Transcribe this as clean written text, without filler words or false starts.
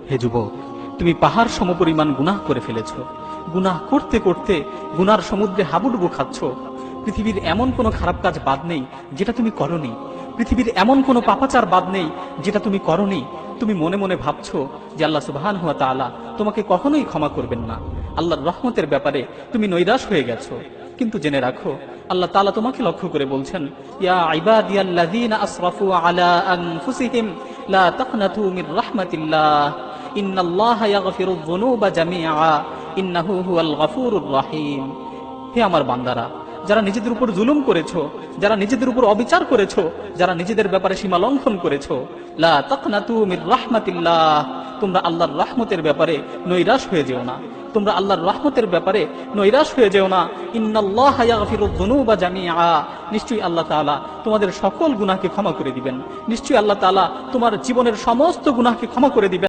হে যুবক, তুমি পাহাড় সমপরিমাণ গুনাহ করে ফেলেছ। গুনাহ করতে করতে গুনার সমুদ্রে হাবুডুবু খাচ্ছ। পৃথিবীর এমন কোনো খারাপ কাজ বাদ নেই যেটা তুমি করনি। পৃথিবীর এমন কোনো পাপাচার বাদ নেই যেটা তুমি করনি। তুমি মনে মনে ভাবছো যে আল্লাহ সুবহানাহু ওয়া তাআলা তোমাকে কখনোই ক্ষমা করবেন না। আল্লাহর রহমতের ব্যাপারে তুমি নৈরাশ হয়ে গেছো। কিন্তু জেনে রাখো, আল্লাহ তাআলা তোমাকে লক্ষ্য করে বলছেন, ইয়া ইবাদিয়াল্লাযীনা আসরাফু আলা আনফুসিহিম লা তাকনাতু মির রাহমাতিল্লাহ ইন্নাল্লাহা ইয়াগফিরুয যুনুবা জামিআ ইন্নাহু হুয়াল গফুরুর রহিম। হে আমার বান্দারা, যারা নিজেদের উপর জুলুম করেছো, যারা নিজেদের উপর অবিচার করেছো, যারা নিজেদের ব্যাপারে সীমা লঙ্ঘন করেছো, লা তাকনাতু মির রাহমাতিল্লাহ, তোমরা আল্লাহর রহমতের ব্যাপারে নৈরাশ হয়ে যেও না। তোমরা আল্লাহর রহমতের ব্যাপারে নৈরাশ হয়ে যেও না। ইন্নাল্লাহা ইয়াগফিরুয যুনুবা জামিআ, নিশ্চয়ই আল্লাহ তাআলা তোমাদের সকল গুনাহকে ক্ষমা করে দিবেন। নিশ্চয়ই আল্লাহ তাআলা তোমার জীবনের সমস্ত গুনাহকে ক্ষমা করে দিবেন।